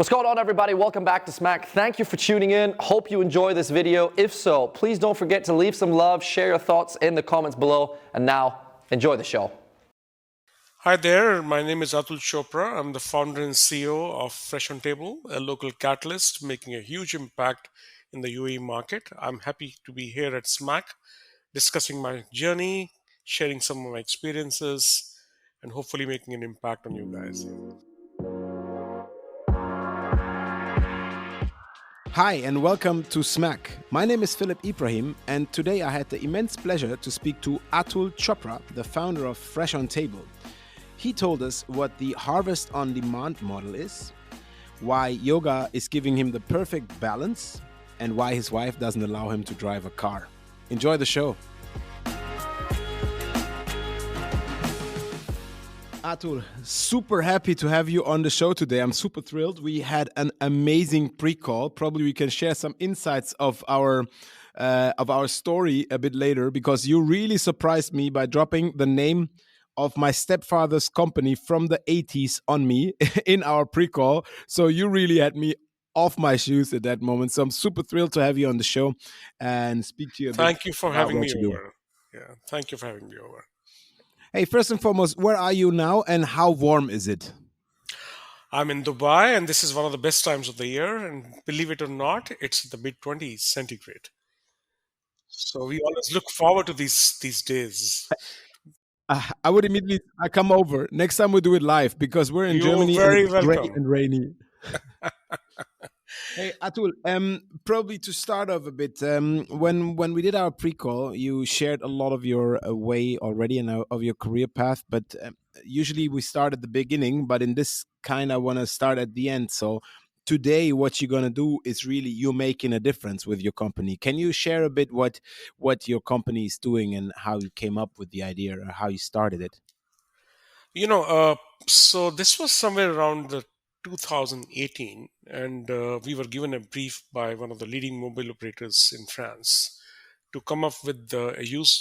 What's going on, everybody? Welcome back to Smack. Thank you for tuning in. Hope you enjoy this video. If so, please don't forget to leave some love, share your thoughts in the comments below. And now, enjoy the show. Hi there, my name is Atul Chopra. I'm the founder and CEO of FreshOn Table, a local catalyst making a huge impact in the UAE market. I'm happy to be here at SMAC discussing my journey, sharing some of my experiences, and hopefully making an impact on you guys. Hi, and welcome to Smack. My name is Philip Ibrahim, and today I had the immense pleasure to speak to Atul Chopra, the founder of FreshOn Table. He told us what the harvest on demand model is, why yoga is giving him the perfect balance, and why his wife doesn't allow him to drive a car. Enjoy the show. Atul, super happy to have you on the show today. I'm super thrilled. We had an amazing pre-call. Probably we can share some insights of our story a bit later, because you really surprised me by dropping the name of my stepfather's company from the 80s on me in our pre-call. So you really had me off my shoes at that moment. So I'm super thrilled to have you on the show and speak to you a bit Thank you for about having what me you do. over. Yeah, thank you for having me over. Hey, first and foremost, where are you now and how warm is it? I'm in Dubai, and this is one of the best times of the year. And believe it or not, it's the mid 20s centigrade. So we always look forward to these days. I would immediately come over. Next time we do it live, because we're in You're Germany and very it's gray welcome. and rainy. Hey, Atul, probably to start off a bit, when we did our pre-call, you shared a lot of your way already and of your career path, but usually we start at the beginning, but in this kind, I want to start at the end. So today, what you're going to do is really you're making a difference with your company. Can you share a bit what your company is doing and how you came up with the idea or how you started it? You know, uh, so this was somewhere around the 2018, and we were given a brief by one of the leading mobile operators in France to come up with use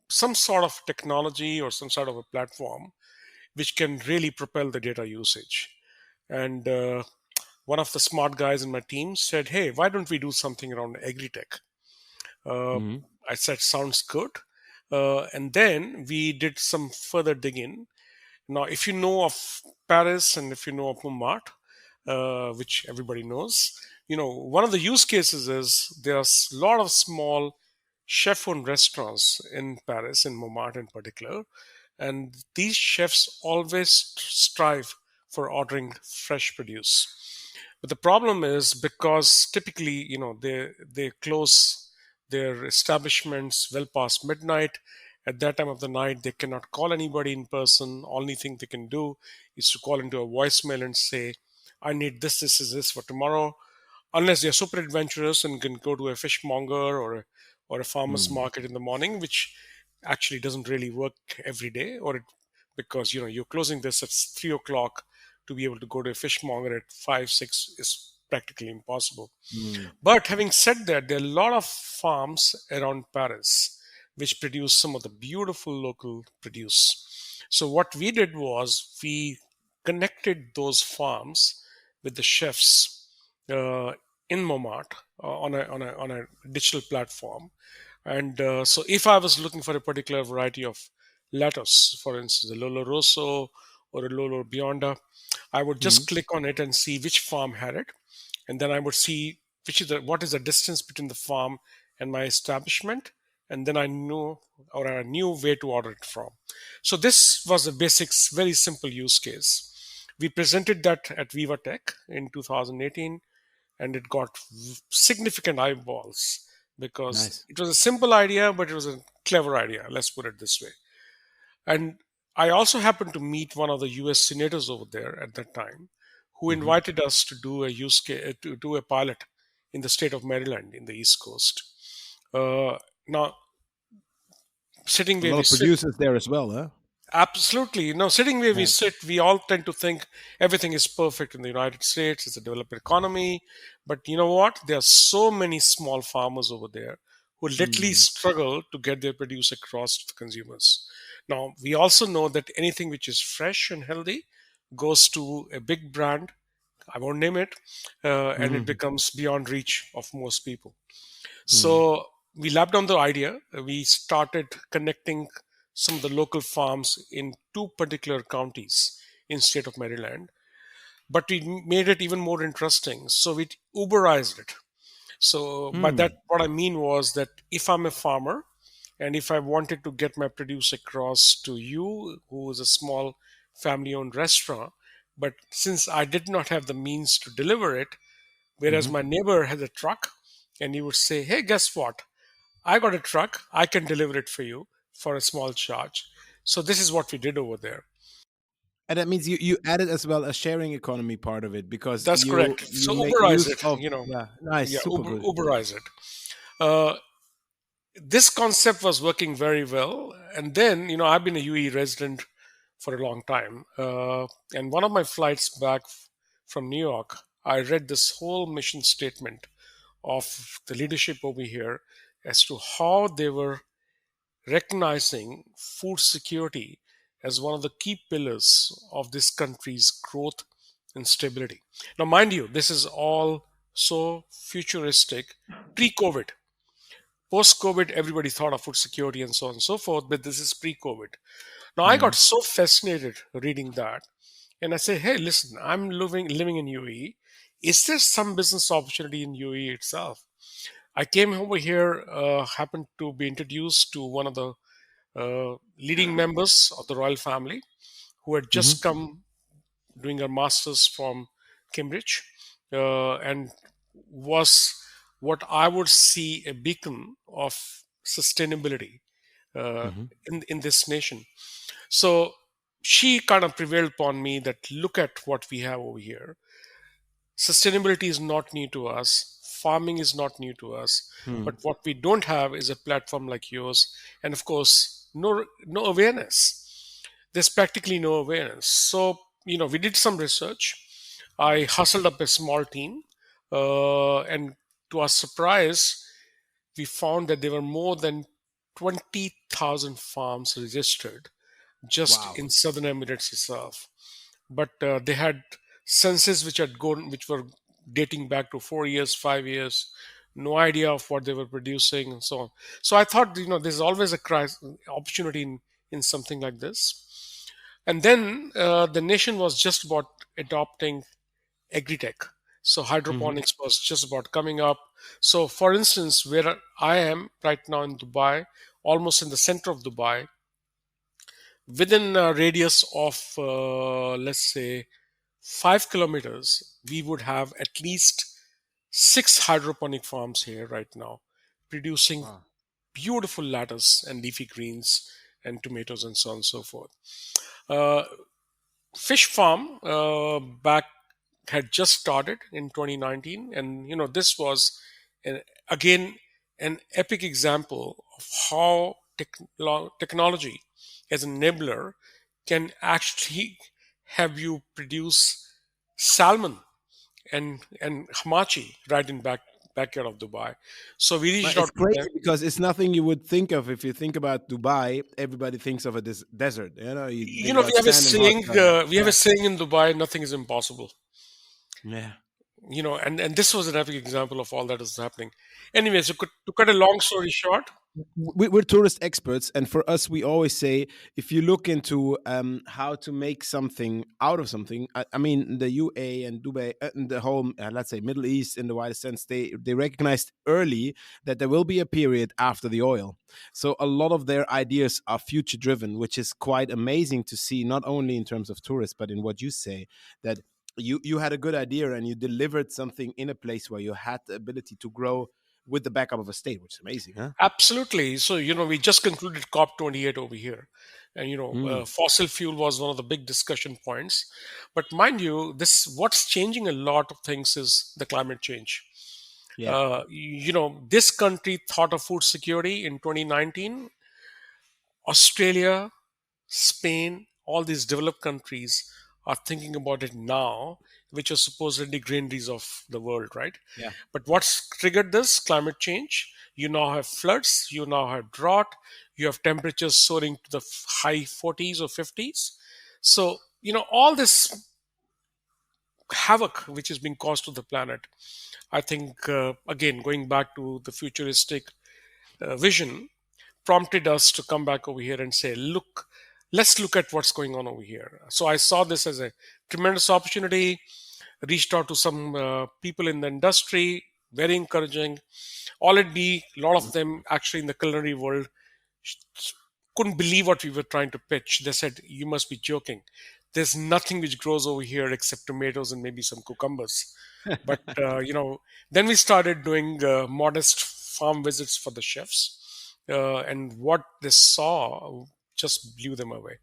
some sort of technology or some sort of a platform which can really propel the data usage. And one of the smart guys in my team said, "Hey, why don't we do something around agritech?" Uh, Hmm. I said, "Sounds good." And then we did some further digging. Now, if you know of Paris and if you know of Montmartre, which everybody knows, one of the use cases is there's a lot of small chef-owned restaurants in Paris, in Montmartre in particular, and these chefs always strive for ordering fresh produce. But the problem is because typically, they close their establishments well past midnight. At that time of the night, they cannot call anybody in person. Only thing they can do is to call into a voicemail and say, "I need this for tomorrow." Unless they're super adventurous and can go to a fishmonger or a farmer's Mm. market in the morning, which actually doesn't really work every day, because you're closing this at 3 o'clock. To be able to go to a fishmonger at 5 6 is practically impossible. Mm. But having said that, there are a lot of farms around Paris which produce some of the beautiful local produce. So what we did was we connected those farms with the chefs uh, in Montmartre on a digital platform. And so if I was looking for a particular variety of lettuce, for instance, a Lolo Rosso or a Lolo Bionda, I would just Mm. click on it and see which farm had it, and then I would see what is the distance between the farm and my establishment, and then I knew where to order it from. So this was a basics, very simple use case. We presented that at Viva Tech in 2018, and it got significant eyeballs because Nice. it was a simple idea, but it was a clever idea. Let's put it this way. And I also happened to meet one of the U.S. senators over there at that time, who Hmm. invited us to do a use case, to do a pilot in the state of Maryland in the East Coast. Now, sitting A where lot we of sit, producers there as well, huh? absolutely, sitting where we Yeah. sit, we all tend to think everything is perfect in the United States. It's a developed economy, but you know what? There are so many small farmers over there who literally Mm. struggle to get their produce across to the consumers. Now, we also know that anything which is fresh and healthy goes to a big brand I won't name it, and it Mhm. becomes beyond reach of most people. Mhm. So we lapped on the idea. We started connecting some of the local farms in two particular counties in state of Maryland, but we made it even more interesting. So we Uberized it. So by that, Mm. what I mean was that if I'm a farmer and if I wanted to get my produce across to you, who is a small family owned restaurant, but since I did not have the means to deliver it, whereas Mhm. my neighbor had a truck, and he would say, hey, guess what? I got a truck, I can deliver it for you for a small charge. So this is what we did over there. And that means you added as well a sharing economy part of it because That's you correct. you So make Uberize use it, of, yeah, nice, Yeah, super good. Uberize it. Uh, this concept was working very well. And then, I've been a UAE resident for a long time. And one of my flights back from New York, I read this whole mission statement of the leadership over here as to how they were recognizing food security as one of the key pillars of this country's growth and stability. Now, mind you, this is all so futuristic pre COVID. Post COVID, everybody thought of food security and so on and so forth, but this is pre COVID. Now, I got Mhm. so fascinated reading that. And I say, hey, listen, I'm living in UAE. Is there some business opportunity in UAE itself? I came over here, happened to be introduced to one of the leading members of the royal family who had just Mhm. come doing a master's from Cambridge, and was what I would see a beacon of sustainability uh, Mhm. in this nation. So she kind of prevailed upon me that look at what we have over here. Sustainability is not new to us. Farming is not new to us. But Mhm. what we don't have is a platform like yours, and of course, no awareness. There's practically no awareness. So we did some research. I hustled up a small team, and to our surprise, we found that there were more than 20,000 farms registered just Wow. in Southern Emirates itself. But they had census which were dating back to 4 years, 5 years, no idea of what they were producing and so on. So I thought, there's always a opportunity in something like this. And then the nation was just about adopting agritech. So Mhm. hydroponics was just about coming up. So, for instance, where I am right now in Dubai, almost in the center of Dubai, within a radius of, let's say, 5 kilometers, we would have at least six hydroponic farms here right now, producing Wow. beautiful lettuce and leafy greens and tomatoes and so on and so forth. Uh, Fish farm back had just started in 2019, and this was an, again an epic example of how technology as an enabler can actually have you produce salmon and hamachi right in backyard of Dubai. So we But reached it's out to them. crazy because it's nothing you would think of if you think about Dubai. Everybody thinks of a desert. You know, you think We about have a sand and hot saying. sun. We have a saying in Dubai: "Nothing is impossible." Yeah. And this was an epic example of all that is happening. Anyways, to cut a long story short, We're tourist experts, and for us, we always say if you look into how to make something out of something. I mean, the UA and Dubai, and the whole, let's say, Middle East in the widest sense, they recognized early that there will be a period after the oil. So a lot of their ideas are future driven, which is quite amazing to see, not only in terms of tourists, but in what you say that. You had a good idea and you delivered something in a place where you had the ability to grow with the backup of a state, which is amazing, huh? absolutely. So we just concluded COP 28 over here, and Mm, fossil fuel was one of the big discussion points. But mind you, this what's changing a lot of things is the climate change. yeah. This country thought of food security in 2019. Australia, Spain, all these developed countries are thinking about it now, which are supposedly granaries of the world, right? Yeah. But what's triggered this? Climate change. You now have floods, you now have drought, you have temperatures soaring to the high 40s or 50s. So, all this havoc which is being caused to the planet. I think, again, going back to the futuristic vision, prompted us to come back over here and say, look, let's look at what's going on over here. So I saw this as a tremendous opportunity, reached out to some people in the industry, very encouraging. Already, a lot of them actually in the culinary world couldn't believe what we were trying to pitch. They said, "You must be joking. There's nothing which grows over here except tomatoes and maybe some cucumbers." But then we started doing modest farm visits for the chefs, and what they saw just blew them away.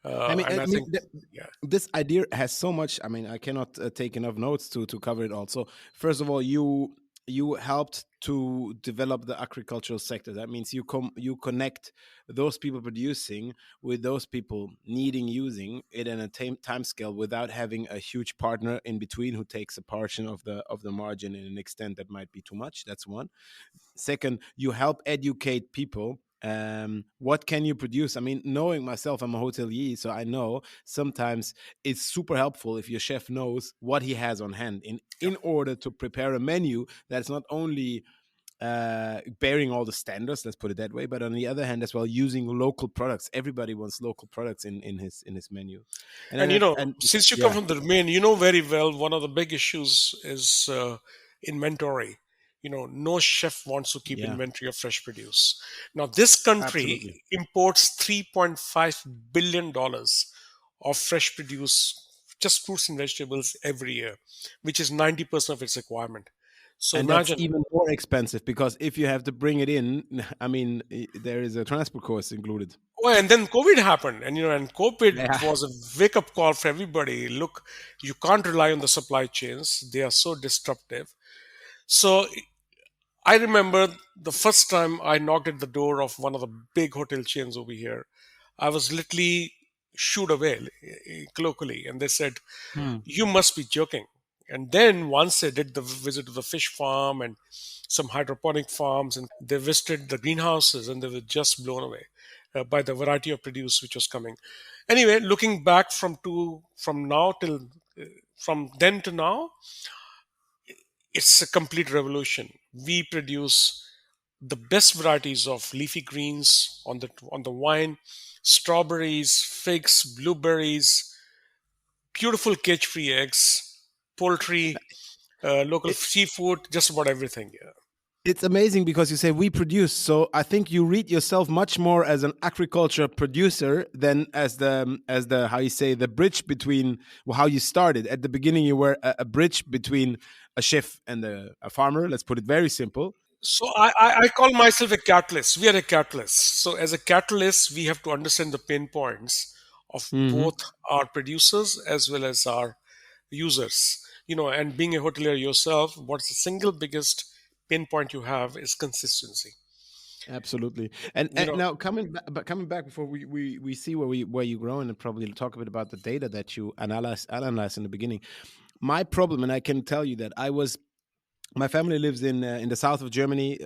And I think, yeah, this idea has so much. I mean, I cannot take enough notes to cover it all. So first of all, you helped to develop the agricultural sector. That means you connect those people producing with those people needing using it in a time scale without having a huge partner in between who takes a portion of the margin in an extent that might be too much. That's one. Second, you help educate people. What can you produce? I mean, knowing myself, I'm a hotelier, so I know sometimes it's super helpful if your chef knows what he has on hand in order to prepare a menu that's not only bearing all the standards, let's put it that way, but on the other hand as well, using local products. Everybody wants local products in his menu. and And since you come yeah, from the domain, you know very well one of the big issues is inventory. No chef wants to keep yeah, inventory of fresh produce. Now, this country absolutely. imports $3.5 billion of fresh produce, just fruits and vegetables, every year, which is 90% of its requirement. So And that's imagine. even more expensive because if you have to bring it in, I mean, there is a transport cost included. Oh, and then COVID happened, and COVID Yeah. was a wake up call for everybody. Look, you can't rely on the supply chains; they are so disruptive. So I remember the first time I knocked at the door of one of the big hotel chains over here. I was literally shooed away colloquially, and they said, Hmm. "You must be joking." And then once I did the visit to the fish farm and some hydroponic farms, and they visited the greenhouses, and they were just blown away by the variety of produce which was coming. Anyway, looking back from now till from then to now, it's a complete revolution. We produce the best varieties of leafy greens on the vine, strawberries, figs, blueberries, beautiful cage-free eggs, poultry, local It, seafood, just about everything. Yeah. it's amazing because you say we produce. So I think you read yourself much more as an agriculture producer than as the how you say the bridge between, well, how you started. At the beginning, you were a bridge between a chef and a farmer. Let's put it very simple. So I call myself a catalyst. We are a catalyst. So as a catalyst, we have to understand the pain points of Hmm. both our producers as well as our users. And being a hotelier yourself, what's the single biggest pain point you have is consistency. Absolutely. And You know, now coming back before we see where you grow and probably talk a bit about the data that you analyze in the beginning. My problem, and I can tell you that my family lives in the south of Germany.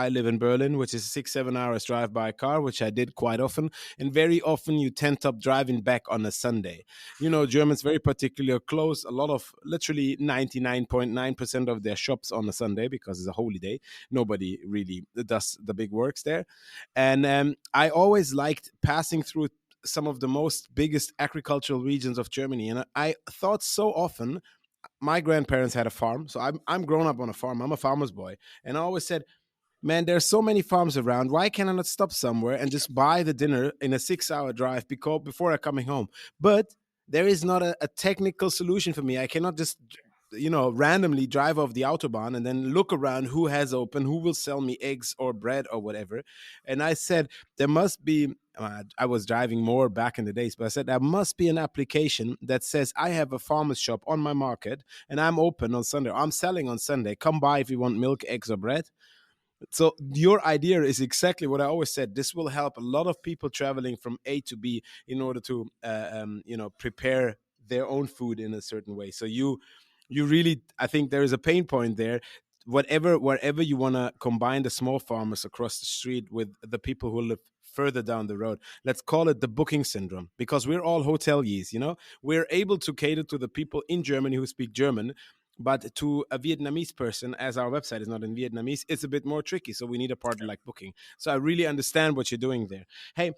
I live in Berlin, which is 6-7 hours drive by car, which I did quite often. And very often you tend up driving back on a Sunday. Germans very particular close a lot of literally 99.9% of their shops on a Sunday because it's a holy day. Nobody really does the big works there. And I always liked passing through some of the most biggest agricultural regions of Germany. And I thought so often, my grandparents had a farm, so I'm grown up on a farm. I'm a farmer's boy, and I always said, "Man, there's so many farms around. Why can I not stop somewhere and just buy the dinner in a 6-hour drive before I coming home?" But there is not a technical solution for me. I cannot just randomly drive off the autobahn and then look around who has open, who will sell me eggs or bread or whatever. And I said there must be. I was driving more back in the days, but I said there must be an application that says I have a farmer's shop on my market and I'm open on Sunday. I'm selling on Sunday. Come by if you want milk, eggs, or bread. So your idea is exactly what I always said. This will help a lot of people traveling from A to B in order to prepare their own food in a certain way. So you really, I think there is a pain point there. Wherever you want to combine the small farmers across the street with the people who live further down the road. Let's call it the booking syndrome, because we're all hoteliers, you know. We're able to cater to the people in Germany who speak German, but to a Vietnamese person, as our website is not in Vietnamese, it's a bit more tricky. So we need a partner like Booking. So I really understand what you're doing there. Hey,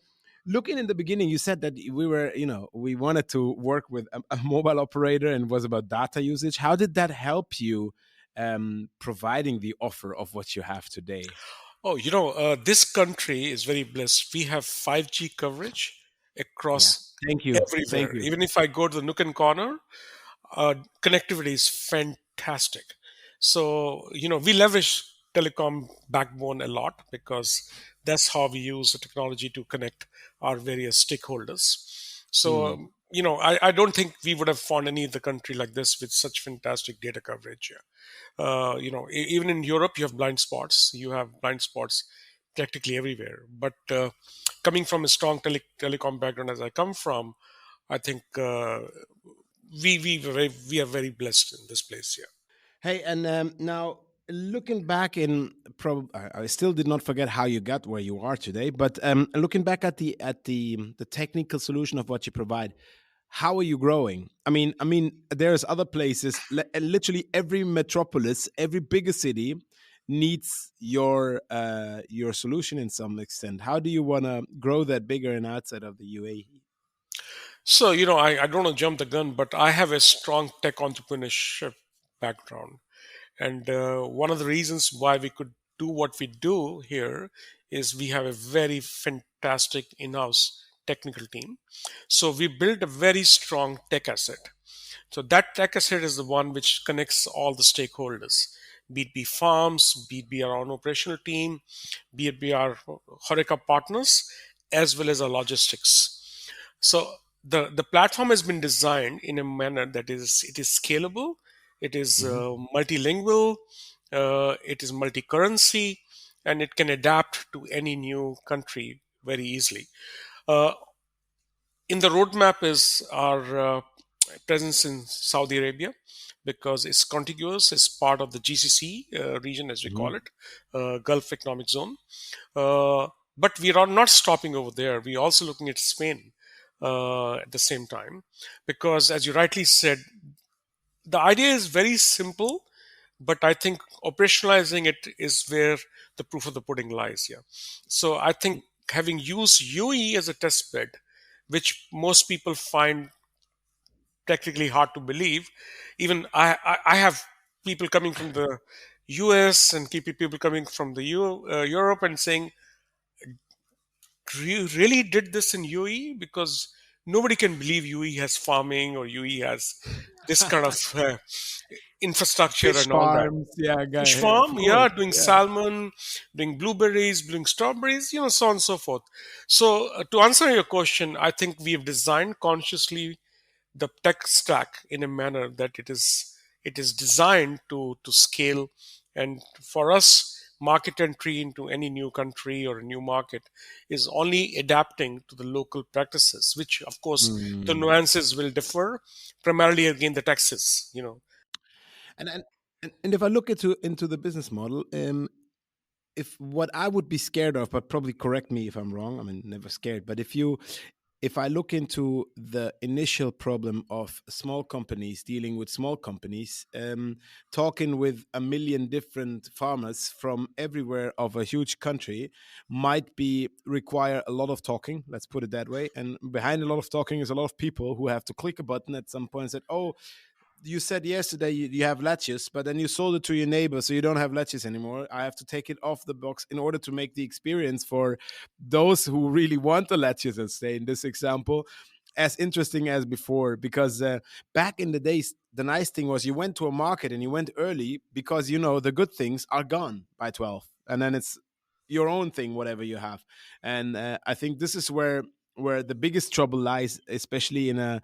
looking in the beginning, you said that we were, you know, we wanted to work with a mobile operator and was about data usage. How did that help you providing the offer of what you have today? Oh, this country is very blessed. We have 5G coverage Yeah. across Thank you. Thank everywhere. you. Even if I go to the nook and corner, connectivity is fantastic. So, we leverage telecom backbone a lot because that's how we use the technology to connect our various stakeholders. So, Mm. I don't think we would have found any other country like this with such fantastic data coverage. Even in Europe, you have blind spots. You have blind spots practically everywhere. But coming from a strong telecom background as I come from, I think we are very blessed in this place here. Hey, and now looking back in, I still did not forget how you got where you are today. But looking back at the technical solution of what you provide, how are you growing? I mean, there's other places. Literally every metropolis, every bigger city needs your solution in some extent. How do you want to grow that bigger and outside of the UAE? So, I don't want to jump the gun, but I have a strong tech entrepreneurship background. And one of the reasons why we could do what we do here is we have a very fantastic in house technical team. So, we built a very strong tech asset. So, that tech asset is the one which connects all the stakeholders, be it be farms, be it be our own operational team, be it be our Horeca partners, as well as our logistics. So the platform has been designed in a manner that it is scalable, it is Hmm. multilingual, it is multi-currency, and it can adapt to any new country very easily. Uh, in the roadmap is our presence in Saudi Arabia because it's contiguous, it's part of the GCC region as we Hmm. call it, Gulf Economic Zone. Uh, but we are not stopping over there. We're also looking at Spain at the same time, because as you rightly said, the idea is very simple, but I think operationalizing it is where the proof of the pudding lies here. So I think having used UE as a test bed, which most people find practically hard to believe, even I have people coming from the US and keep people coming from the Europe and saying, you really did this in UAE? Because nobody can believe UAE has farming or UAE has this kind of infrastructure Fish and all that. farms, yeah, Fish guy, of farm, course, yeah, doing yeah. salmon, doing blueberries, doing strawberries, so on and so forth. So, to answer your question, I think we have designed consciously the tech stack in a manner that it is designed to scale, and for us market entry into any new country or a new market is only adapting to the local practices, which of course the Mm. nuances will differ, primarily again the taxes. And and and if I look into the business model, if what I would be scared of, but probably correct me if I'm wrong. I mean, never scared. But if I look into the initial problem of small companies dealing with small companies, talking with a million different farmers from everywhere of a huge country might be require a lot of talking. Let's put it that way. And behind a lot of talking is a lot of people who have to click a button at some point and said, "Oh, you said yesterday you have lettuce, but then you sold it to your neighbor, so you don't have lettuce anymore. I have to take it off the box in order to make the experience for those who really want the lettuce and stay in this example as interesting as before." Because back in the days, the nice thing was you went to a market and you went early because the good things are gone by 12, and then it's your own thing, whatever you have. And I think this is where the biggest trouble lies, especially in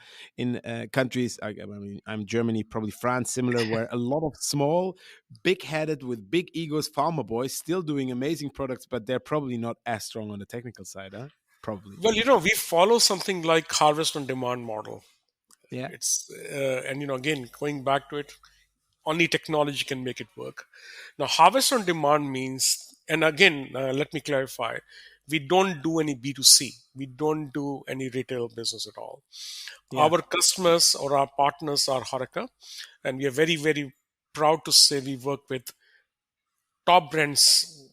countries. I mean, I'm Germany, probably France, similar, where a lot of small, big-headed with big egos farmer boys still doing amazing products, but they're probably not as strong on the technical side, huh? Probably. Well, we follow something like harvest on demand model. Yeah. It's and again, going back to it, only technology can make it work. Now, harvest on demand means, and again, let me clarify, we don't do any B2C. We don't do any retail business at all. Yeah. Our customers or our partners are Horeca, and we are very, very proud to say we work with top brands,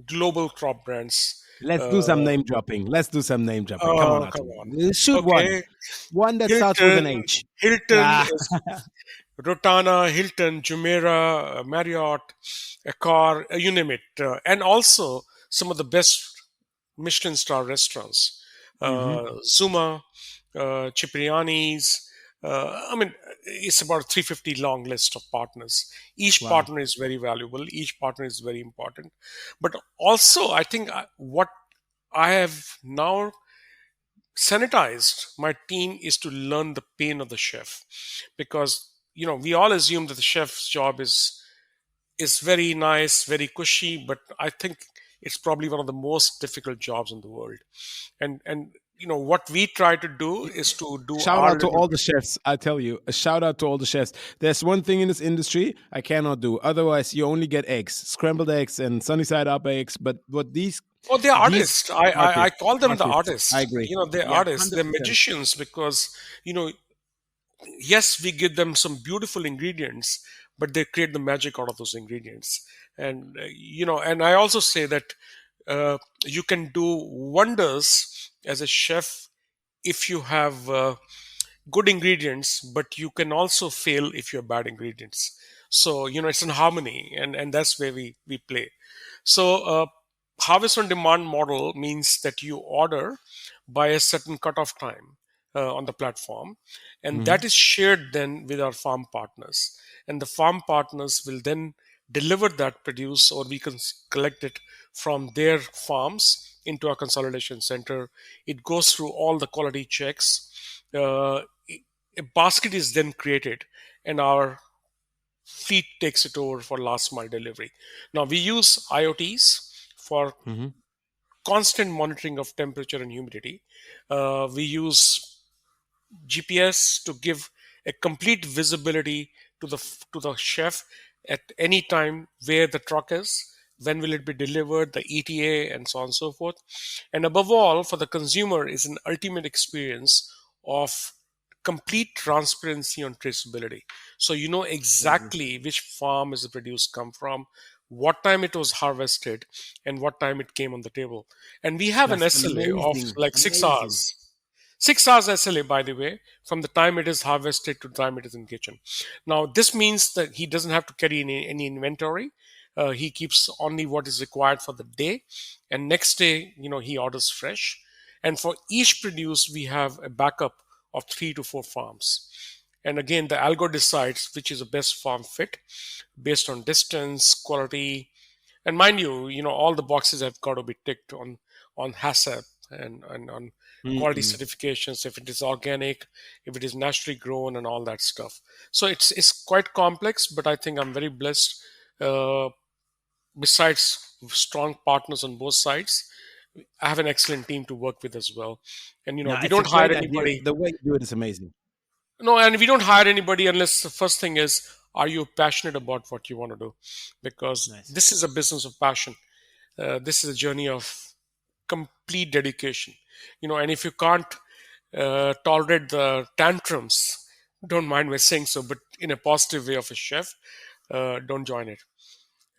global top brands. Let's do some name dropping. Come on, Come Atul. on. Shoot one. Okay. One that starts with an Hilton, H. Hilton Ah. is Rotana, Hilton, Jumeirah, Marriott, Accor, you name it, and also some of the best Michelin star restaurants, Zuma, Cipriani's. I mean, it's about a 350 long list of partners. Each Wow. partner is very valuable. Each partner is very important. But also, I think what I have now sanitized my team is to learn the pain of the chef, because we all assume that the chef's job is very nice, very cushy, but I think it's probably one of the most difficult jobs in the world. And what we try to do is to do Shout our out to little. all the chefs. I tell you, a shout out to all the chefs. There's one thing in this industry I cannot do. Otherwise, you only get eggs, scrambled eggs, and sunny side up eggs. But what these Oh, they're these artists. I call them the artists. I agree. They're Yeah, artists. They're 100%. magicians, because yes, we give them some beautiful ingredients, but they create the magic out of those ingredients. And and I also say that you can do wonders as a chef if you have good ingredients, but you can also fail if you have bad ingredients. So it's in harmony, and that's where we play. So harvest on demand model means that you order by a certain cutoff time on the platform, and that is shared then with our farm partners, and the farm partners will then deliver that produce, or we can collect it from their farms into our consolidation center. It goes through all the quality checks. A basket is then created, and our fleet takes it over for last mile delivery. Now we use IoTs for constant monitoring of temperature and humidity. We use GPS to give a complete visibility to the chef at any time where the truck is, when will it be delivered, the ETA, and so on and so forth. And above all, for the consumer, is an ultimate experience of complete transparency on traceability. So you know exactly which farm is the produce come from, what time it was harvested, and what time it came on the table. And we have an That's SLA of amazing. like 6 hours. 6 hours SLA, by the way, from the time it is harvested to the time it is in kitchen. Now, this means that he doesn't have to carry any inventory. He keeps only what is required for the day, and next day, he orders fresh. And for each produce, we have a backup of 3 to 4 farms. And again, the algo decides which is the best farm fit based on distance, quality, and mind you, all the boxes have got to be ticked on HACCP and on quality certifications, if it is organic, if it is naturally grown, and all that stuff. So it's quite complex, but I think I'm very blessed. Besides strong partners on both sides, I have an excellent team to work with as well. And No, we it's a don't hire great idea. anybody. The way you do it is amazing. No, and we don't hire anybody unless the first thing is, are you passionate about what you want to do? Because Nice. this is a business of passion. This is a journey of complete dedication. And if you can't tolerate the tantrums, don't mind me saying so, but in a positive way of a chef, don't join it.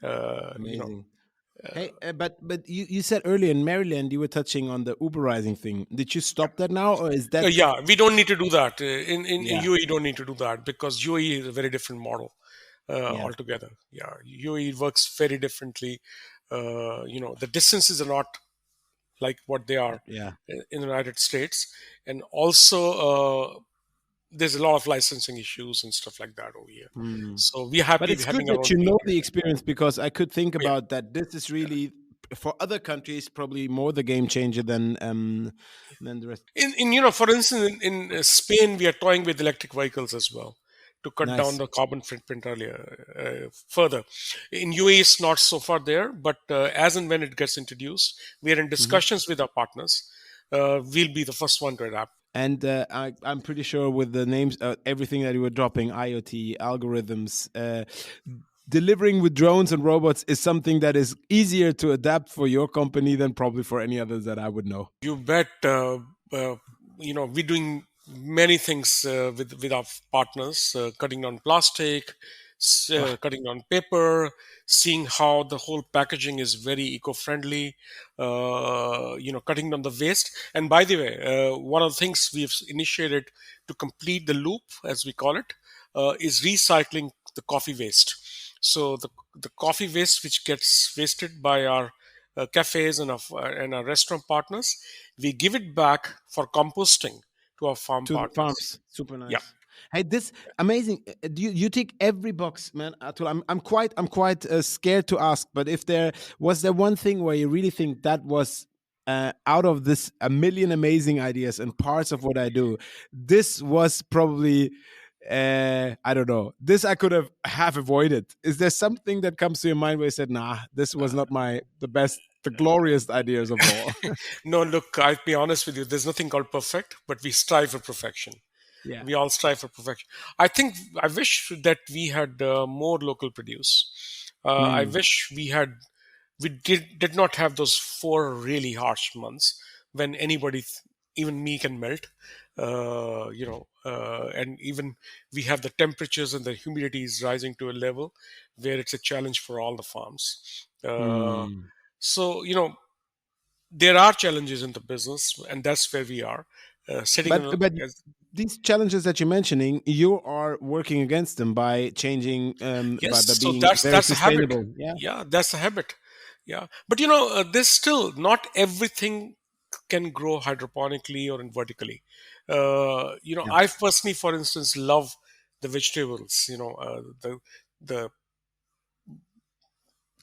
Amazing. Hey, but you said earlier in Maryland you were touching on the Uberizing thing. Did you stop that now, or is that? Yeah, we don't need to do that. In Yeah. UAE, you don't need to do that, because UAE is a very different model Yeah. altogether. Yeah, UAE works very differently. The distances are not like what they are Yeah. in the United States, and also there's a lot of licensing issues and stuff like that over here. So we're But happy it's good having our that own you team know here. the experience, because I could think Yeah. about that. This is really for other countries probably more the game changer than the rest. For instance, in Spain, we are toying with electric vehicles as well to cut down Nice. the carbon footprint further. In UAE, it's not so far there, but as and when it gets introduced, we are in discussions with our partners. We'll be the first one to adapt. And I'm pretty sure with the names, everything that you were dropping, IoT, algorithms, delivering with drones and robots is something that is easier to adapt for your company than probably for any others that I would know. You bet. Uh, we're doing many things with our partners, cutting down plastic, Wow. cutting down paper, seeing how the whole packaging is very eco-friendly. Cutting down the waste. And by the way, one of the things we've initiated to complete the loop, as we call it, is recycling the coffee waste. So the coffee waste which gets wasted by our cafes and our restaurant partners, we give it back for composting to our farm To the partners. farms. Super Yeah. nice. Hey, this amazing. Do you tick every box, man? Atul, I'm quite scared to ask, but if there was there one thing where you really think that was out of this a million amazing ideas and parts of what I do, this was probably I don't know. This I could have avoided. Is there something that comes to your mind where you said, "Nah, this was not the best, the glorious ideas of all"? No, look, I'll be honest with you. There's nothing called perfect, but we strive for perfection. Yeah. We all strive for perfection. I wish that we had more local produce. I Mm. wish we did not have those 4 really harsh months when anybody, even me, can melt. And even we have the temperatures and the humidity is rising to a level where it's a challenge for all the farms. Mm. So there are challenges in the business, and that's where we are sitting But in. but these challenges that you're mentioning, you are working against them by changing, Yes, by so being that's very that's a habit. sustainable. Yeah. Yeah, that's a habit. Yeah, but there's still not everything can grow hydroponically or in vertically. Yeah. I personally, for instance, love the vegetables. The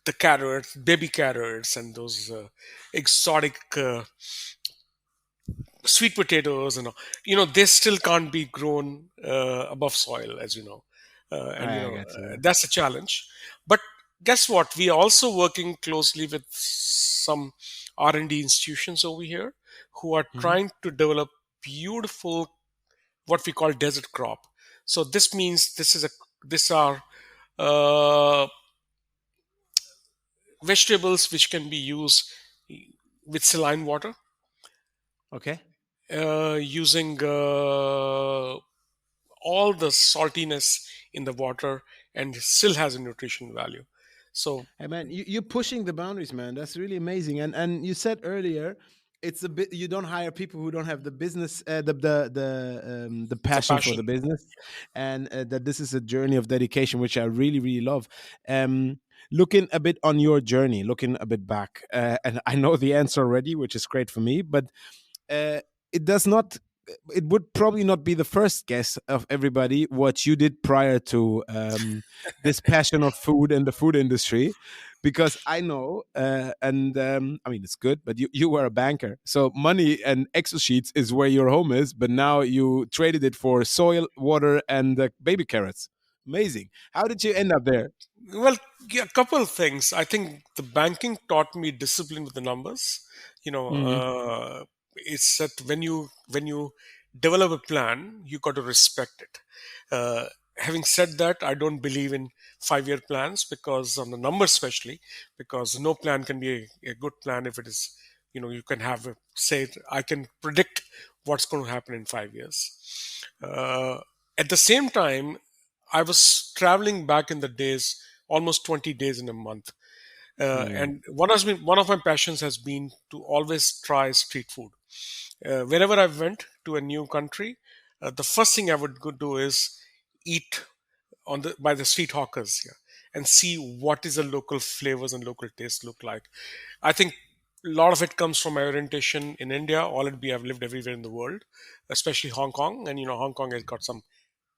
the carrots, baby carrots, and those exotic sweet potatoes, and they still can't be grown above soil, as you know, and I got you. that's a challenge. But guess what? We are also working closely with some R&D institutions over here who are Hmm. trying to develop beautiful, what we call desert crop. So this means this are uh, vegetables which can be used with saline water, Okay. using all the saltiness in the water, and still has a nutrition value. So Hey man, you're pushing the boundaries, man. That's really amazing. And you said earlier, it's a bit you don't hire people who don't have the business, the it's a passion for passion. the business, and that this is a journey of dedication, which I really really love. Looking a bit on your journey, looking a bit back, and I know the answer already, which is great for me, but uh, it does not it would probably not be the first guess of everybody what you did prior to this passion of food and the food industry, because I know and I mean it's good, but you were a banker, so money and Excel sheets is where your home is, but now you traded it for soil, water, and baby carrots. Amazing. How did you end up there? Well, yeah, a couple of things. I think the banking taught me discipline with the numbers. Hmm. It's that when you develop a plan, you got to respect it. Having said that, I don't believe in 5-year plans, because on the numbers, especially, because no plan can be a good plan if it is. You can have say I can predict what's going to happen in 5 years. At the same time, I was traveling back in the days, almost 20 days in a month. Mm. And one of my passions has been to always try street food. Wherever I went to a new country, the first thing I would go do is eat by the street hawkers here and see what is the local flavors and local tastes look like. I think a lot of it comes from my orientation in India. All it be I've lived everywhere in the world, especially Hong Kong, and Hong Kong has got some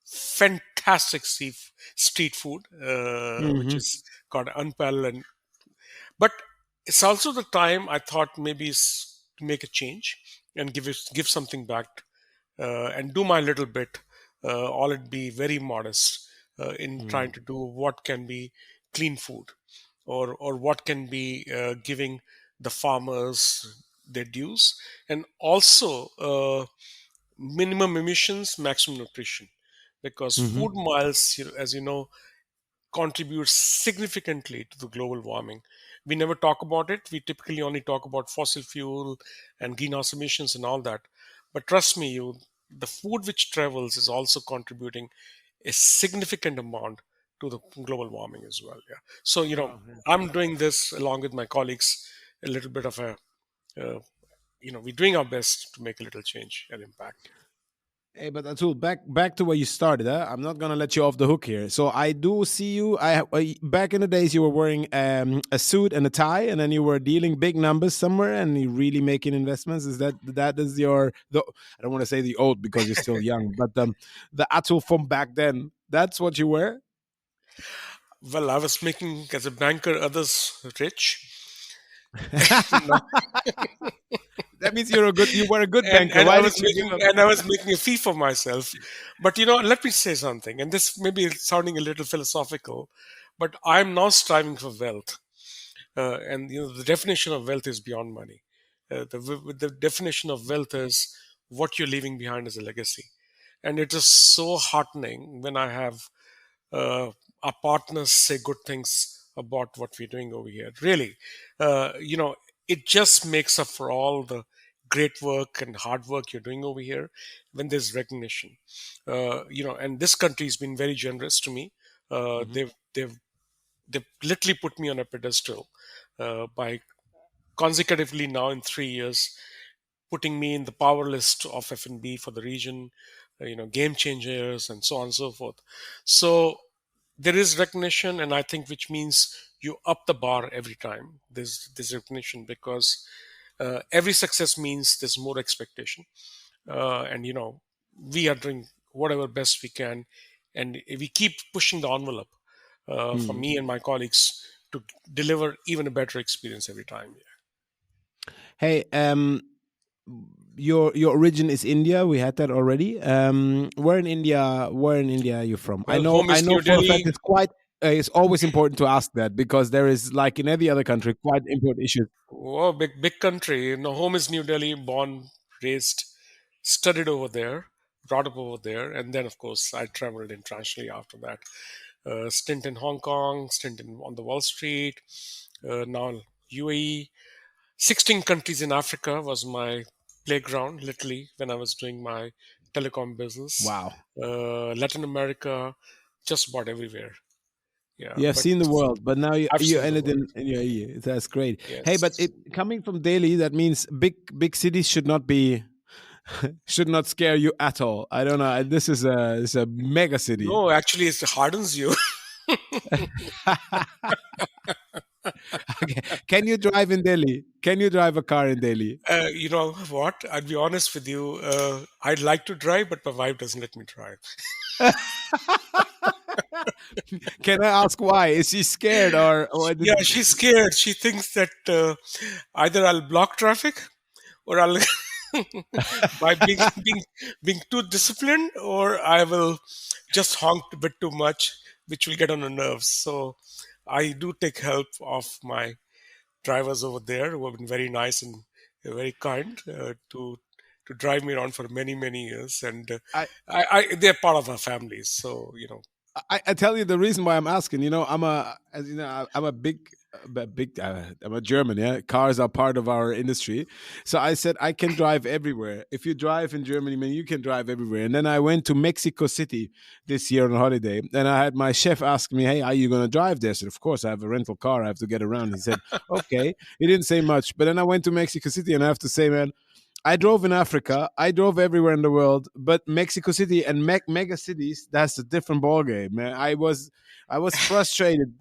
fantastic street food, which Hmm. is got unparalleled. But it's also the time I thought maybe is to make a change and give something back, and do my little bit. All it be very modest in trying Mm. to do what can be clean food, or what can be giving the farmers their dues, and also minimum emissions, maximum nutrition, because Hmm. food miles, as you know, contributes significantly to the global warming. We never talk about it. We typically only talk about fossil fuel and greenhouse emissions and all that. But trust me, the food which travels is also contributing a significant amount to the global warming as well. Yeah. So Wow. I'm doing this along with my colleagues, a little bit of a uh, we're doing our best to make a little change and impact. Hey, but Atul, back to where you started. Huh? I'm not gonna let you off the hook here. So I do see you. Back in the days, you were wearing a suit and a tie, and then you were dealing big numbers somewhere, and you really making investments. That is your? I don't want to say the old because you're still young, but the Atul from back then. That's what you were. Well, I was making as a banker others rich. No, That means you were a good and banker. and I Why was did you give making up? and I was making a fee for myself. But let me say something, and this may be sounding a little philosophical, but I'm now striving for wealth. And the definition of wealth is beyond money. The definition of wealth is what you're leaving behind as a legacy, and it is so heartening when I have our partners say good things about what we're doing over here. Really, it just makes up for all the great work and hard work you're doing over here when there's recognition. And this country has been very generous to me. Mhm. They've literally put me on a pedestal by consecutively now in 3 years putting me in the power list of F&B for the region, game changers and so on and so forth. So there is recognition, and I think which means you up the bar every time. There's recognition because every success means there's more expectation, and we are doing whatever best we can, and we keep pushing the envelope for Mm. me and my colleagues to deliver even a better experience every time. Hey, your origin is India. We had that already. Where in India? Where in India are you from? I Well, know. home I is know New for a fact Delhi. it's quite. It's always important to ask that because there is, like in every other country, quite important issues. Oh, big country. No, home is New Delhi. Born, raised, studied over there, brought up over there, and then of course I traveled internationally after that. Stint in Hong Kong, on the Wall Street, now UAE. 16 countries in Africa was my playground, literally, when I was doing my telecom business. Wow. Latin America, just about everywhere. Yeah, You have but seen the world, but now I've you seen the ended world. in UAE. That's great. Hey, but Yes. coming from Delhi, that means big cities should not be should not scare you at all. I don't know. This is a mega city. No, actually, it hardens you. Okay. Can you drive in Delhi? Can you drive a car in Delhi? You know what? I'd be honest with you. I'd like to drive, but my wife doesn't let me drive. Can I ask why? Is she scared or Yeah, she's scared. She thinks that either I'll block traffic or I'll by being too disciplined, or I will just honk a bit too much, which will get on her nerves. So I do take help of my drivers over there who have been very nice and very kind to drive me around for many years, and I, they're part of our families. So I tell you the reason why I'm asking. You know, as you know, I'm I'm a German. Yeah, cars are part of our industry. So I said I can drive everywhere. If you drive in Germany, man, you can drive everywhere. And then I went to Mexico City this year on holiday, and I had my chef ask me, "Hey, are you going to drive there?" I said, "Of course, I have a rental car. I have to get around." He said, "Okay." He didn't say much, but then I went to Mexico City, and I have to say, man, I drove in Africa. I drove everywhere in the world, but Mexico City and mega cities—that's a different ballgame, man. I was frustrated.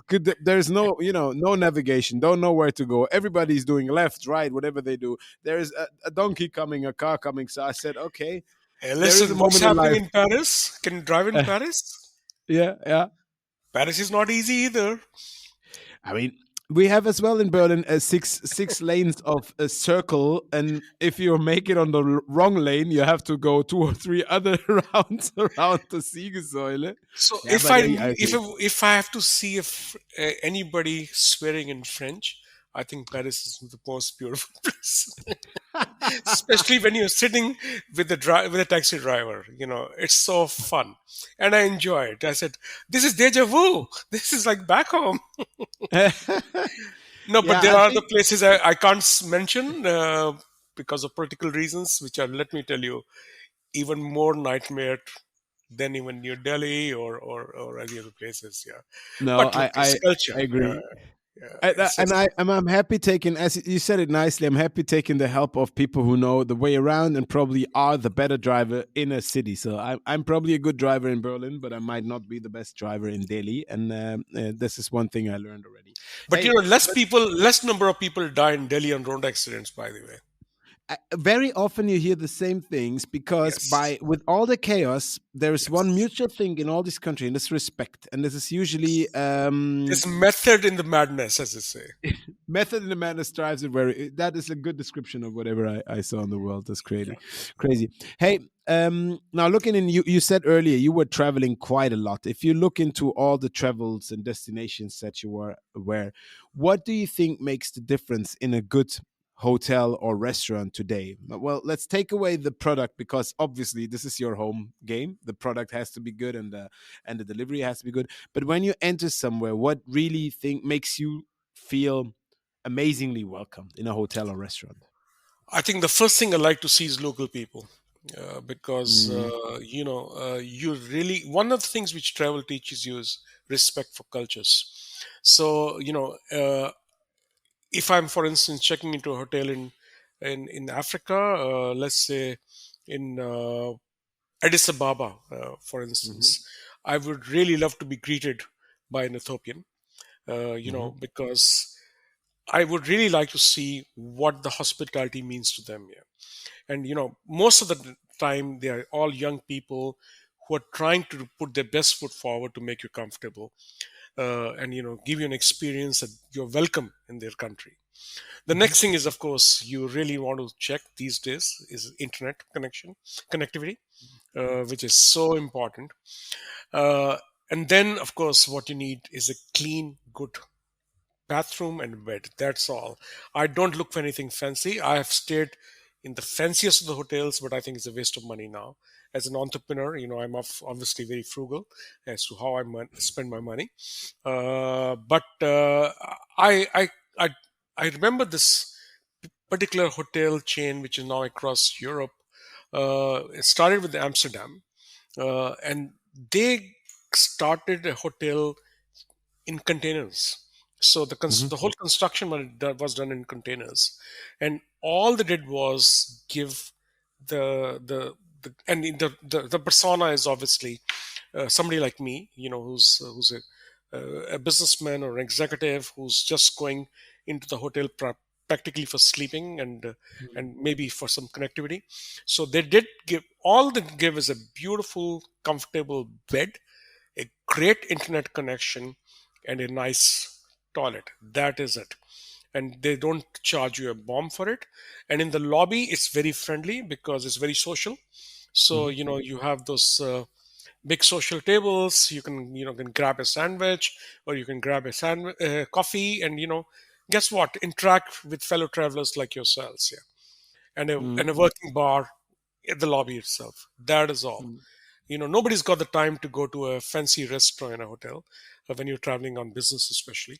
There's no, no navigation. Don't know where to go. Everybody's doing left, right, whatever they do. There's a donkey coming, a car coming. So I said, okay, there is a listen, what's moment in happening life. in Paris? Can you drive in Paris? Yeah, yeah. Paris is not easy either. I mean, we have as well in Berlin six lanes of a circle, and if you make it on the wrong lane, you have to go two or three other rounds around the Siegessäule. So Yeah, but I if agree. if I have to see if anybody swearing in French, I think Paris is the most beautiful place, especially when you're sitting with with the taxi driver. It's so fun, and I enjoy it. I said, "This is deja vu. This is like back home." No, but Yeah, there I are the think. places I can't mention because of political reasons, which are, let me tell you, even more nightmare than even New Delhi or any other places. Yeah, No, but look, it's culture. I Yeah, agree. yeah. And I'm happy taking, as you said it nicely, I'm happy taking the help of people who know the way around and probably are the better driver in a city. So I'm probably a good driver in Berlin, but I might not be the best driver in Delhi. And this is one thing I learned already. But Hey, less number of people die in Delhi on road accidents. By the way, very often you hear the same things because yes, with all the chaos, there is one yes. mutual thing in all this country, and it's respect. And this is usually There's method in the madness, as they say. method in the madness drives it. Very that is a good description of whatever I saw in the world. That's crazy. Hey, now looking in, you said earlier you were traveling quite a lot. If you look into all the travels and destinations that you were aware, what do you think makes the difference in a good hotel or restaurant today? Well, let's take away the product, because obviously this is your home game. The product has to be good, and the delivery has to be good. But when you enter somewhere, what really think makes you feel amazingly welcomed in a hotel or restaurant? I think the first thing I like to see is local people, because Mm. you really, one of the things which travel teaches you is respect for cultures. So if I'm, for instance, checking into a hotel in Africa, let's say in Addis Ababa, for Mhm. instance, I would really love to be greeted by an Ethiopian, Mhm. because I would really like to see what the hospitality means to them. Yeah. And most of the time they are all young people who are trying to put their best foot forward to make you comfortable, and give you an experience that you're welcome in their country. The Mhm. next thing is, of course, you really want to check these days is internet connectivity, which is so important. uh, and then, of course, what you need is a clean, good bathroom and bed. That's all. I don't look for anything fancy. I have stayed in the fanciest of the hotels, but I think it's a waste of money now. As an entrepreneur, I'm obviously very frugal as to how spend my money. But I I remember this particular hotel chain, which is now across Europe. It started with Amsterdam, and they started a hotel in containers. So Mhm. the whole construction was done in containers, and all they did was give the and the persona is obviously somebody like me, who's a businessman or an executive who's just going into the hotel practically for sleeping and maybe for some connectivity. So they did give, all they give is a beautiful, comfortable bed, a great internet connection, and a nice toilet. That is it. And they don't charge you a bomb for it. And in the lobby, it's very friendly because it's very social. So Mhm. you have those big social tables. You can grab a sandwich, or you can grab a sandwich, coffee, and guess what? Interact with fellow travelers like yourselves. Yeah, and a Mhm. working bar at the lobby itself. That is all. Mhm. Nobody's got the time to go to a fancy restaurant in a hotel, when you're traveling on business, especially.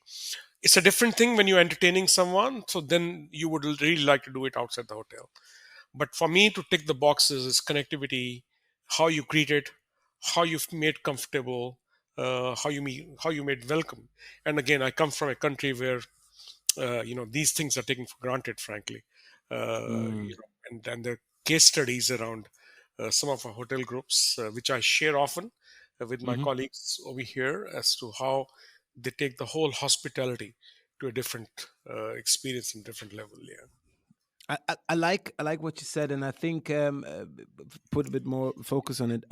It's a different thing when you're entertaining someone, so then you would really like to do it outside the hotel. But for me to tick the boxes is connectivity, how you greet it, how you've made comfortable, how you made welcome. And again, I come from a country where these things are taken for granted, frankly. Mhm. And the case studies around some of our hotel groups, which I share often with my Mhm. colleagues over here, as to how they take the whole hospitality to a different experience and different level. Yeah. I like what you said, and I think put a bit more focus on it.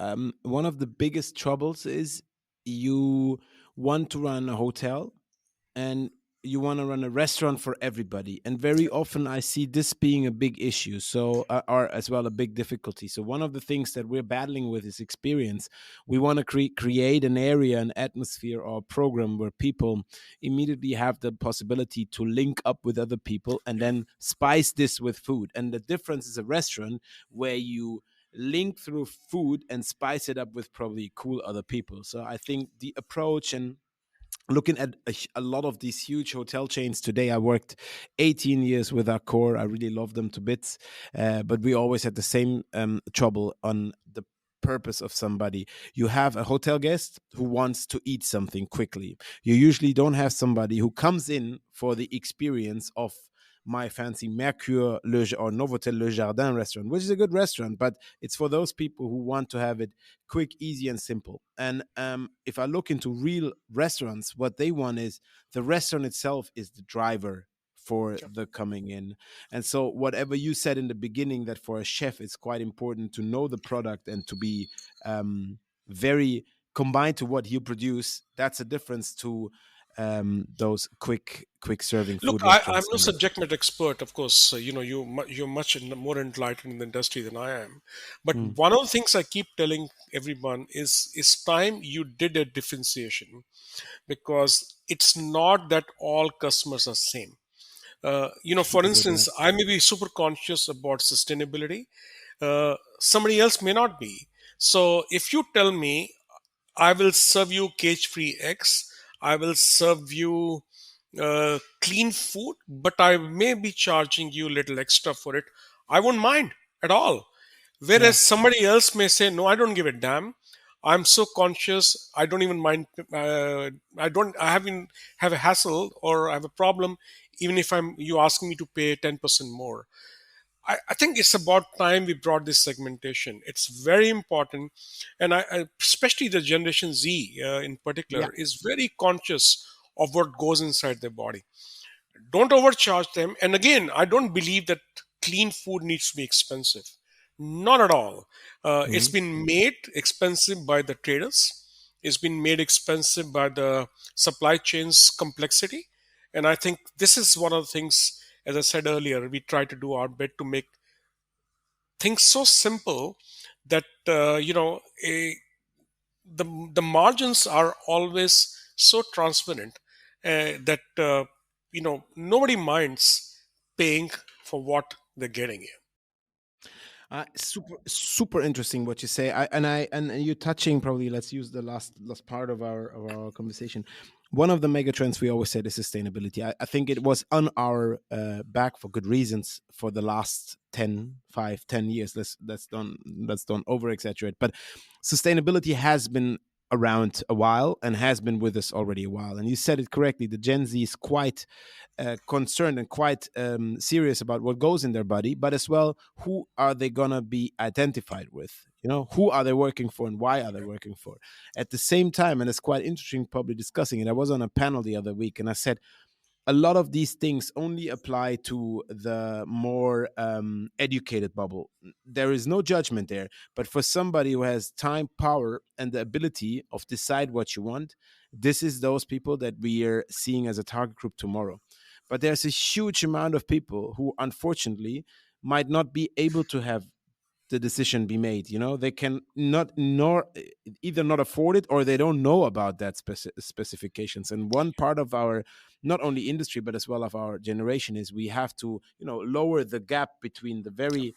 One of the biggest troubles is you want to run a hotel, and you want to run a restaurant for everybody, and very often I see this being a big issue, so or as well a big difficulty. So one of the things that we're battling with is experience. We want to create an area, an atmosphere, or a program where people immediately have the possibility to link up with other people and then spice this with food. And the difference is a restaurant where you link through food and spice it up with probably cool other people. So I think the approach, and looking at a lot of these huge hotel chains today, I worked 18 years with Accor. I really love them to bits, but we always had the same trouble on the purpose of somebody. You have a hotel guest who wants to eat something quickly. You usually don't have somebody who comes in for the experience of my fancy Mercure or Novotel Le Jardin restaurant, which is a good restaurant, but it's for those people who want to have it quick, easy, and simple. And if I look into real restaurants, what they want is the restaurant itself is the driver for Sure. the coming in. And so, whatever you said in the beginning, that for a chef, it's quite important to know the product and to be very combined to what you produce. That's a difference to those quick serving Look, food I'm restaurants. no subject matter expert, of course. You're much more enlightened in the industry than I am. But Mm, one of the things I keep telling everyone is it's time you did a differentiation, because it's not that all customers are same. For super good. Yeah. instance, I may be super conscious about sustainability. Somebody else may not be. So if you tell me I will serve you cage-free eggs, I will serve you clean food, but I may be charging you a little extra for it, I won't mind at all. Yeah. Whereas somebody else may say, no, I don't give a damn. I'm so conscious, I don't even mind. I haven't have a hassle or I have a problem, even if you asking me to pay 10% more. I think it's about time we brought this segmentation. It's very important, and especially the Generation Z in Yeah. particular is very conscious of what goes inside their body. Don't overcharge them. And again, I don't believe that clean food needs to be expensive. Not at all. It's Mhm. been made expensive by the traders. It's been made expensive by the supply chain's complexity. And I think this is one of the things, as I said earlier, we try to do our bit to make things so simple that the margins are always so transparent that nobody minds paying for what they're getting here. Super interesting what you say. And you're touching probably. Let's use the last part of our conversation. One of the mega trends we always said is sustainability. I think it was on our back for good reasons for the last 10 years. Let's don't over exaggerate, but sustainability has been around a while and has been with us already a while. And you said it correctly. The Gen Z is quite concerned and quite serious about what goes in their body, but as well, who are they gonna be identified with? Who are they working for and why are they working for? At the same time, and it's quite interesting, probably discussing it. I was on a panel the other week, and I said a lot of these things only apply to the more educated bubble. There is no judgment there, but for somebody who has time, power, and the ability of decide what you want, this is those people that we are seeing as a target group tomorrow. But there's a huge amount of people who unfortunately might not be able to have the decision be made. They can not nor either not afford it, or they don't know about that specifications. And one part of our, not only industry but as well of our generation, is we have to lower the gap between the very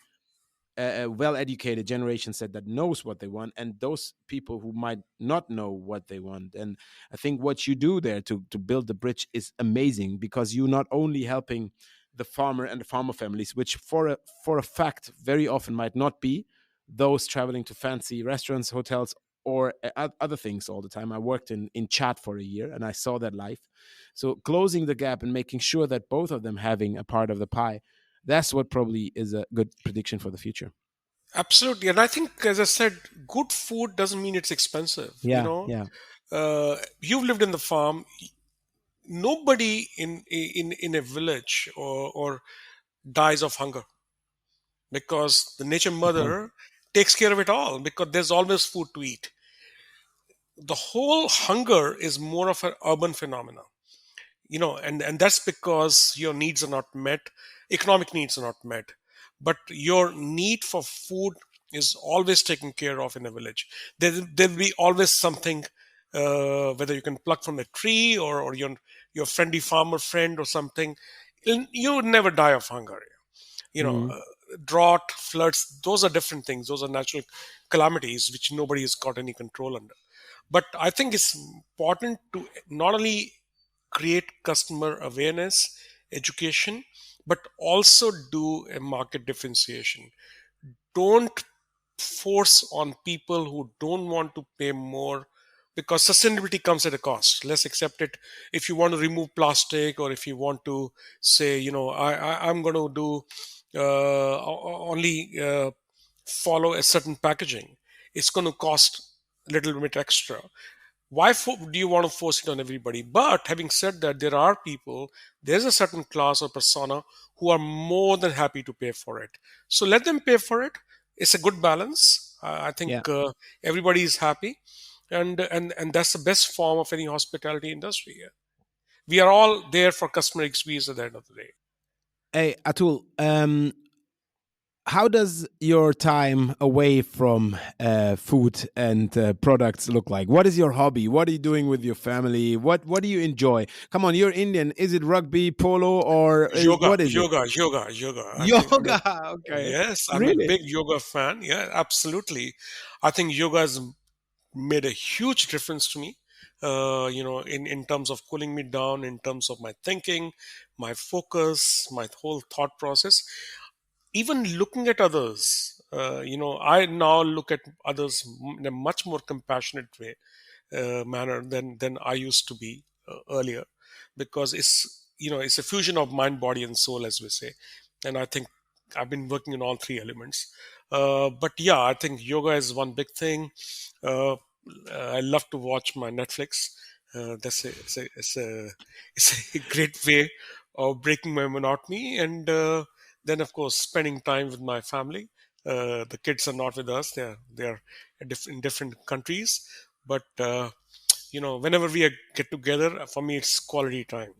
well-educated generation set that knows what they want and those people who might not know what they want. And I think what you do there to build the bridge is amazing, because you're not only helping the farmer and the farmer families, which for a fact very often might not be those traveling to fancy restaurants, hotels, or other things all the time. I worked in Chad for a year and I saw that life. So closing the gap and making sure that both of them having a part of the pie, that's what probably is a good prediction for the future. Absolutely. And I think, as I said, good food doesn't mean it's expensive. Yeah, yeah. You've lived in the farm. Nobody in a village or dies of hunger, because the nature Good point. mother takes care of it all, because there's always food to eat. The whole hunger is more of an urban phenomenon. and that's because your needs are not met, economic needs are not met, but your need for food is always taken care of in a village. There'll be always something, whether you can pluck from a tree, or your friendly farmer friend or something. You would never die of hunger. you know Mm. uh, Drought, floods, those are different things. Those are natural calamities which nobody has got any control under. But I think it's important to not only create customer awareness, education, but also do a market differentiation. Don't force on people who don't want to pay more, because sustainability comes at a cost. Let's accept it. If you want to remove plastic, or if you want to say, I'm going to do only follow a certain packaging, it's going to cost a little bit extra. Why do you want to force it on everybody? But having said that, there's a certain class or persona who are more than happy to pay for it. So let them pay for it. It's a good balance. I think Yeah. everybody is happy, and that's the best form of any hospitality industry. Yeah. We are all there for customer experience at the end of the day. Hey, Atul, how does your time away from food and products look like? What is your hobby? What are you doing with your family? What do you enjoy? Come on, you're Indian. Is it rugby, polo, or Yoga, what is it? yoga. Yoga. Okay. Yes, I'm a Really? big yoga fan. Yeah, absolutely. I think yoga has made a huge difference to me. In terms of cooling me down, in terms of my thinking, my focus, my whole thought process. Even looking at others, I now look at others in a much more compassionate way, manner than I used to be earlier, because it's a fusion of mind, body, and soul, as we say. And I think I've been working on all three elements. But yeah, I think yoga is one big thing. Uh, I love to watch my Netflix. It's a great way of breaking my monotony, and then of course spending time with my family. The kids are not with us; they're in different countries. But whenever get together, for me it's quality time.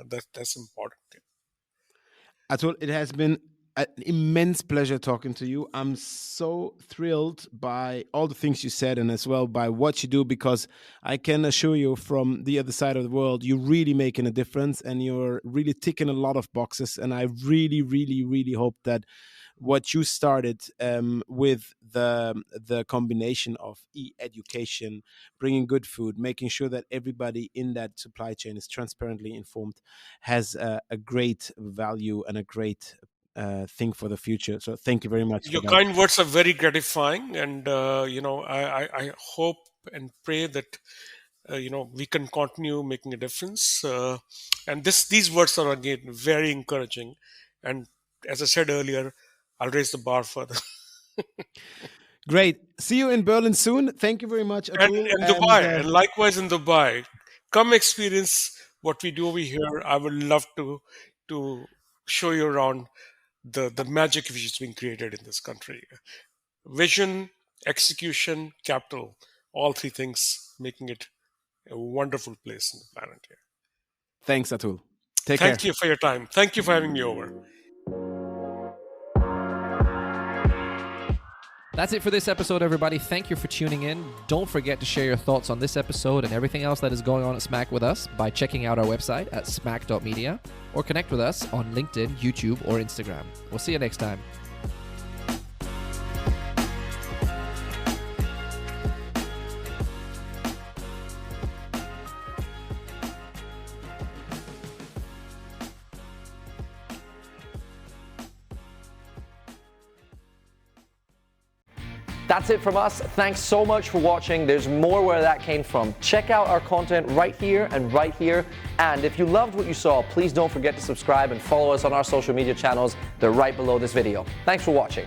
That's important. Atul, it has been an immense pleasure talking to you. I'm so thrilled by all the things you said, and as well by what you do, because I can assure you from the other side of the world, you're really making a difference and you're really ticking a lot of boxes. And I really, really, really hope that what you started with the combination of e-education, bringing good food, making sure that everybody in that supply chain is transparently informed, has a great value and a great thing for the future. So thank you very much for Your that. kind words are very gratifying, and I hope and pray that we can continue making a difference. And these words are again very encouraging. And as I said earlier, I'll raise the bar further. Great. See you in Berlin soon. Thank you very much, and Atul. and And Dubai, and likewise in Dubai, come experience what we do over here. I would love to show you around the magic which is being created in this country. Vision, execution, capital, all three things making it a wonderful place on the planet here. thanks, Atul. Take care. Thank you for your time. Thank you for having me over. That's it for this episode, everybody. Thank you for tuning in. Don't forget to share your thoughts on this episode and everything else that is going on at Smack with us by checking out our website at smack.media or connect with us on LinkedIn, YouTube, or Instagram. We'll see you next time. That's it from us. Thanks so much for watching. There's more where that came from. Check out our content right here and right here. And if you loved what you saw, please don't forget to subscribe and follow us on our social media channels. They're right below this video. Thanks for watching.